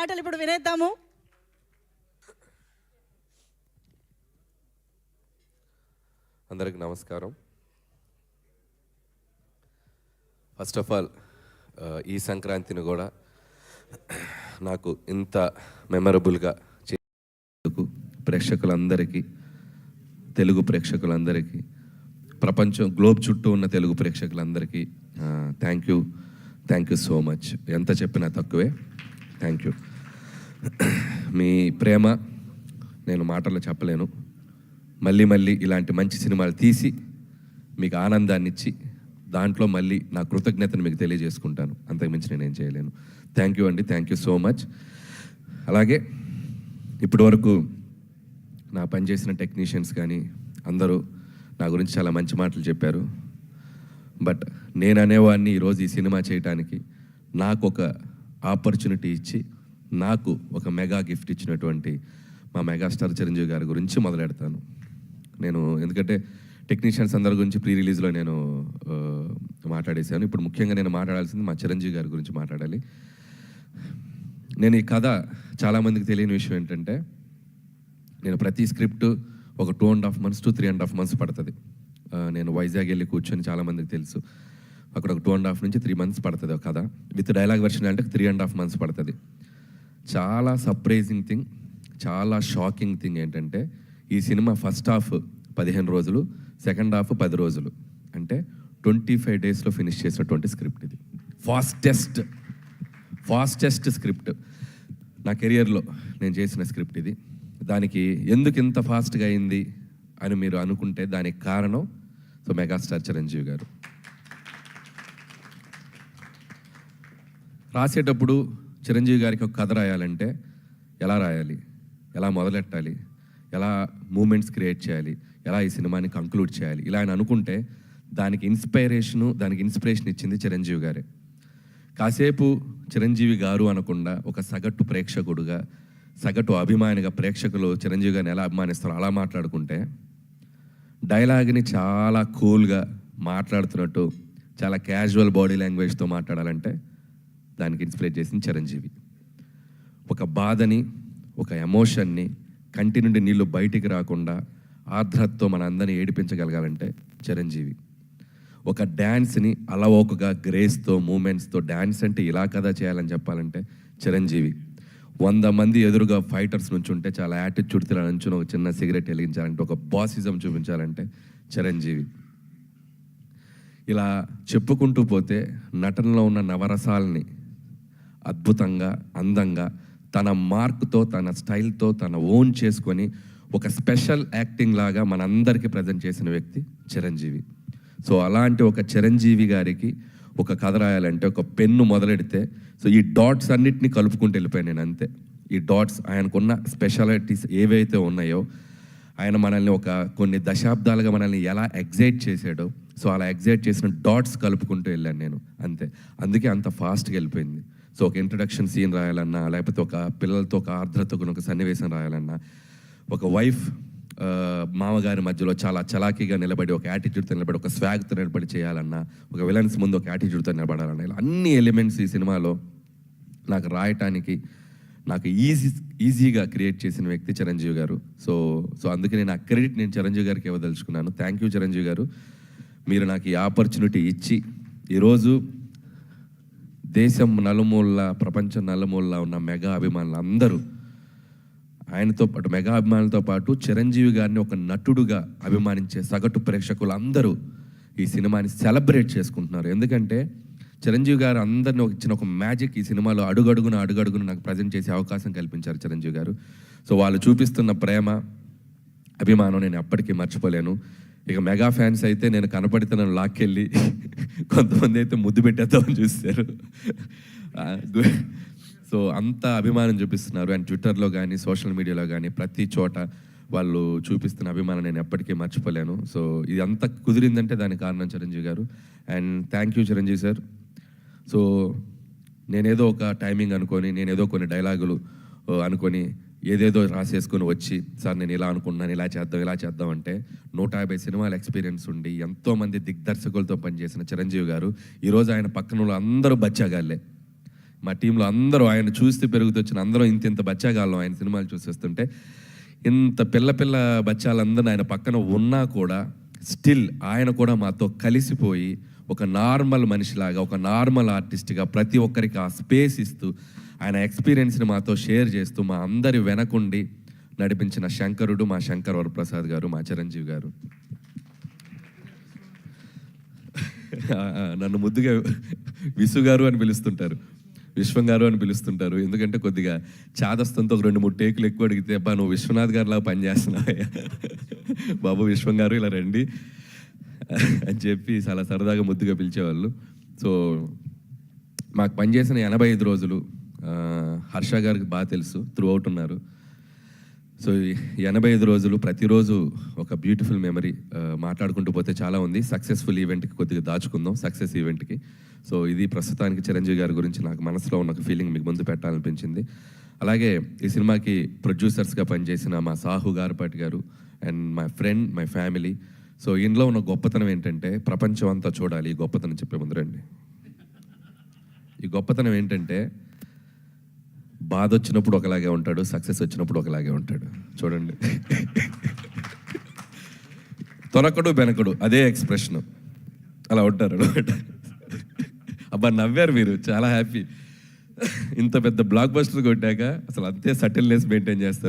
మాటలు ఇప్పుడు వినేద్దాము. అందరికి నమస్కారం. ఫస్ట్ ఆఫ్ ఆల్ ఈ సంక్రాంతిని కూడా నాకు ఇంత మెమరబుల్గా చేసేందుకు ప్రేక్షకులందరికీ, తెలుగు ప్రేక్షకులందరికీ, ప్రపంచం గ్లోబ్ చుట్టూ ఉన్న తెలుగు ప్రేక్షకులందరికీ థ్యాంక్ యూ సో మచ్. ఎంత చెప్పినా తక్కువే. Thank you. మీ ప్రేమ నేను మాటల్లో చెప్పలేను. మళ్ళీ ఇలాంటి మంచి సినిమాలు తీసి మీకు ఆనందాన్ని ఇచ్చి దాంట్లో మళ్ళీ నా కృతజ్ఞతను మీకు తెలియజేసుకుంటాను. అంతకుమించి నేనేం చేయలేను. థ్యాంక్ యూ అండి. Thank you so much. అలాగే ఇప్పటి వరకు నా పనిచేసిన టెక్నీషియన్స్ కానీ అందరూ నా గురించి చాలా మంచి మాటలు చెప్పారు. బట్ నేను అనేవాడిని ఈరోజు ఈ సినిమా చేయడానికి నాకు ఒక ఆపర్చునిటీ ఇచ్చి నాకు ఒక మెగా గిఫ్ట్ ఇచ్చినటువంటి మా మెగాస్టార్ చిరంజీవి గారి గురించి మొదలెడతాను నేను. ఎందుకంటే టెక్నీషియన్స్ అందరి గురించి ప్రీ రిలీజ్లో నేను మాట్లాడేశాను. ఇప్పుడు ముఖ్యంగా నేను మాట్లాడాల్సింది మా చిరంజీవి గారి గురించి మాట్లాడాలి. నేను ఈ కథ చాలామందికి తెలియని విషయం ఏంటంటే, నేను ప్రతి స్క్రిప్ట్ ఒక 2.5 months to 3.5 months పడుతుంది. నేను వైజాగ్ వెళ్ళి కూర్చొని, చాలామందికి తెలుసు, అక్కడ ఒక 2.5 నుంచి 3 months పడుతుంది ఒక కథ. విత్ డైలాగ్ వెర్షన్ అంటే 3.5 months పడుతుంది. చాలా సర్ప్రైజింగ్ థింగ్, చాలా షాకింగ్ థింగ్ ఏంటంటే, ఈ సినిమా ఫస్ట్ హాఫ్ 15 రోజులు, సెకండ్ హాఫ్ 10 రోజులు, అంటే 25 daysలో ఫినిష్ చేసినటువంటి స్క్రిప్ట్ ఇది. ఫాస్టెస్ట్ స్క్రిప్ట్ నా కెరియర్లో నేను చేసిన స్క్రిప్ట్ ఇది. దానికి ఎందుకు ఇంత ఫాస్ట్గా అయింది అని మీరు అనుకుంటే దానికి కారణం మెగాస్టార్ చిరంజీవి గారు. రాసేటప్పుడు చిరంజీవి గారికి ఒక కథ రాయాలంటే ఎలా రాయాలి, ఎలా మొదలెట్టాలి, ఎలా మూమెంట్స్ క్రియేట్ చేయాలి, ఎలా ఈ సినిమాని కంక్లూడ్ చేయాలి, ఇలా అని అనుకుంటే దానికి ఇన్స్పిరేషన్ ఇచ్చింది చిరంజీవి గారే. కాసేపు చిరంజీవి గారు అనకుండా ఒక సగటు ప్రేక్షకుడుగా, సగటు అభిమానిగా ప్రేక్షకులు చిరంజీవి గారిని ఎలా అభిమానిస్తారో అలా మాట్లాడుకుంటే, డైలాగ్ని చాలా కూల్గా మాట్లాడుతున్నట్టు చాలా క్యాజువల్ బాడీ లాంగ్వేజ్తో మాట్లాడాలంటే దానికి ఇన్స్పిరేట్ చేసింది చిరంజీవి. ఒక బాధని, ఒక ఎమోషన్ని, కంటి నుండి నీళ్ళు బయటికి రాకుండా ఆర్ద్రతతో మన అందరినీ ఏడిపించగలగాలంటే చిరంజీవి. ఒక డ్యాన్స్ని అలవోకగా గ్రేస్తో, మూమెంట్స్తో, డ్యాన్స్ అంటే ఇలా కదా చేయాలని చెప్పాలంటే చిరంజీవి. 100 మంది ఎదురుగా ఫైటర్స్ నుంచి ఉంటే చాలా యాటిట్యూడ్ ఇలా నుంచుని ఒక చిన్న సిగరెట్ వెలిగించాలంటే, ఒక బాసిజం చూపించాలంటే చిరంజీవి. ఇలా చెప్పుకుంటూ పోతే నటనలో ఉన్న నవరసాలని అద్భుతంగా, అందంగా, తన మార్క్తో, తన స్టైల్తో, తన ఓన్ చేసుకొని ఒక స్పెషల్ యాక్టింగ్ లాగా మనందరికీ ప్రజెంట్ చేసిన వ్యక్తి చిరంజీవి. సో అలాంటి ఒక చిరంజీవి గారికి ఒక కథ రాయాలంటే ఒక పెన్ను మొదలెడితే, సో ఈ డాట్స్ అన్నిటినీ కలుపుకుంటూ వెళ్ళిపోయాను నేను, అంతే. ఈ డాట్స్, ఆయనకున్న స్పెషాలిటీస్ ఏవైతే ఉన్నాయో, ఆయన మనల్ని కొన్ని దశాబ్దాలుగా మనల్ని ఎలా ఎగ్జైట్ చేశాడో, సో అలా ఎగ్జైట్ చేసిన డాట్స్ కలుపుకుంటూ వెళ్ళాను నేను, అంతే. అందుకే అంత ఫాస్ట్గా వెళ్ళిపోయింది. సో ఒక ఇంట్రడక్షన్ సీన్ రాయాలన్నా, లేకపోతే ఒక పిల్లలతో ఒక ఆర్ద్రతకు ఒక సన్నివేశం రాయాలన్నా, ఒక వైఫ్ మామగారి మధ్యలో చాలా చలాకీగా నిలబడి, ఒక యాటిట్యూడ్తో నిలబడి, ఒక స్వాగ్తో నిలబడి చేయాలన్నా, ఒక విలన్స్ ముందు ఒక యాటిట్యూడ్తో నిలబడాలన్నా, ఇలా అన్ని ఎలిమెంట్స్ ఈ సినిమాలో నాకు రాయటానికి నాకు ఈజీగా క్రియేట్ చేసిన వ్యక్తి చిరంజీవి గారు. సో అందుకే నేను ఆ క్రెడిట్ నేను చిరంజీవి గారికి ఇవ్వదలుచుకున్నాను. థ్యాంక్ యూ చిరంజీవి గారు. మీరు నాకు ఈ ఆపర్చునిటీ ఇచ్చి ఈరోజు దేశం నలుమూల, ప్రపంచం నలుమూల ఉన్న మెగా అభిమానులు అందరూ ఆయనతో పాటు, మెగా అభిమానులతో పాటు చిరంజీవి గారిని ఒక నటుడుగా అభిమానించే సగటు ప్రేక్షకులు అందరూ ఈ సినిమాని సెలబ్రేట్ చేసుకుంటున్నారు. ఎందుకంటే చిరంజీవి గారు అందరిని ఇచ్చిన ఒక మ్యాజిక్ ఈ సినిమాలో అడుగడుగున నాకు ప్రజెంట్ చేసే అవకాశం కల్పించారు చిరంజీవి గారు. సో వాళ్ళు చూపిస్తున్న ప్రేమ, అభిమానం నేను ఎప్పటికీ మర్చిపోలేను. ఇక మెగా ఫ్యాన్స్ అయితే నేను కనపడితే నన్ను లాక్కెళ్ళి కొంతమంది అయితే ముద్దు పెట్టేద్దామని చూస్తారు. సో అంత అభిమానం చూపిస్తున్నారు. అండ్ ట్విట్టర్లో కానీ, సోషల్ మీడియాలో కానీ, ప్రతి చోట వాళ్ళు చూపిస్తున్న అభిమానం నేను ఎప్పటికీ మర్చిపోలేను. సో ఇది అంతా కుదిరిందంటే దానికి కారణం చిరంజీవి గారు. And thank you Chiranjeevi sir. So నేనేదో ఒక టైమింగ్ అనుకొని, నేనేదో కొన్ని డైలాగులు అనుకొని ఏదేదో రాసేసుకొని వచ్చి, సార్ నేను ఇలా అనుకుంటున్నాను, ఇలా చేద్దాం అంటే 150 సినిమాల ఎక్స్పీరియన్స్ ఉండి ఎంతోమంది దిగ్దర్శకులతో పనిచేసిన చిరంజీవి గారు ఈరోజు ఆయన పక్కన అందరూ బచ్చాగాళ్ళే. మా టీంలో అందరూ ఆయన చూస్తూ పెరుగుతూ వచ్చిన అందరం ఇంత బచ్చాగాళ్ళం ఆయన సినిమాలు చూసేస్తుంటే, ఇంత పిల్ల బచ్చాలందరూ ఆయన పక్కన ఉన్నా కూడా స్టిల్ ఆయన కూడా మాతో కలిసిపోయి ఒక నార్మల్ మనిషిలాగా, ఒక నార్మల్ ఆర్టిస్ట్గా ప్రతి ఒక్కరికి ఆ స్పేస్ ఇస్తూ ఆయన ఎక్స్పీరియన్స్ని మాతో షేర్ చేస్తూ మా అందరి వెనకుండి నడిపించిన శంకరుడు, మా శంకర్ వరప్రసాద్ గారు, మా చిరంజీవి గారు. నన్ను ముద్దుగా విసు గారు అని పిలుస్తుంటారు, విశ్వం గారు అని పిలుస్తుంటారు. ఎందుకంటే కొద్దిగా చాదస్తంతో ఒక 2-3 టేకులు ఎక్కువ అడిగితే, అబ్బా నువ్వు విశ్వనాథ్ గారిలా పనిచేస్తున్నావయ్యా బాబు విశ్వం గారు ఇలా రండి అని చెప్పి చాలా సరదాగా ముద్దుగా పిలిచేవాళ్ళు. సో మాకు పనిచేసిన 85 రోజులు హర్ష గారికి బాగా తెలుసు, త్రూ అవుట్ ఉన్నారు. సో 85 రోజులు ప్రతిరోజు ఒక బ్యూటిఫుల్ మెమరీ. మాట్లాడుకుంటూ పోతే చాలా ఉంది. సక్సెస్ఫుల్ ఈవెంట్కి కొద్దిగా దాచుకుందాం, సక్సెస్ ఈవెంట్కి. సో ఇది ప్రస్తుతానికి చిరంజీవి గారి గురించి నాకు మనసులో ఉన్న ఒక ఫీలింగ్ మీకు ముందు పెట్టాలనిపించింది. అలాగే ఈ సినిమాకి ప్రొడ్యూసర్స్గా పనిచేసిన మా సాహు గారపాటి గారు and my friend, my family. So ఇందులో ఉన్న గొప్పతనం ఏంటంటే, ప్రపంచం అంతా చూడాలి ఈ గొప్పతనం చెప్పే ముందు రండి. ఈ గొప్పతనం ఏంటంటే, బాధ వచ్చినప్పుడు ఒకలాగే ఉంటాడు, సక్సెస్ వచ్చినప్పుడు ఒకలాగే ఉంటాడు. చూడండి, తొనకడు బెనకడు అదే ఎక్స్ప్రెషన్, అలా ఉంటారు అనమాట. అబ్బా నవ్వారు మీరు, చాలా హ్యాపీ. ఇంత పెద్ద బ్లాక్ బస్టర్ కొట్టాక అసలు అంతే సటిల్నెస్ మెయింటైన్ చేస్తారు.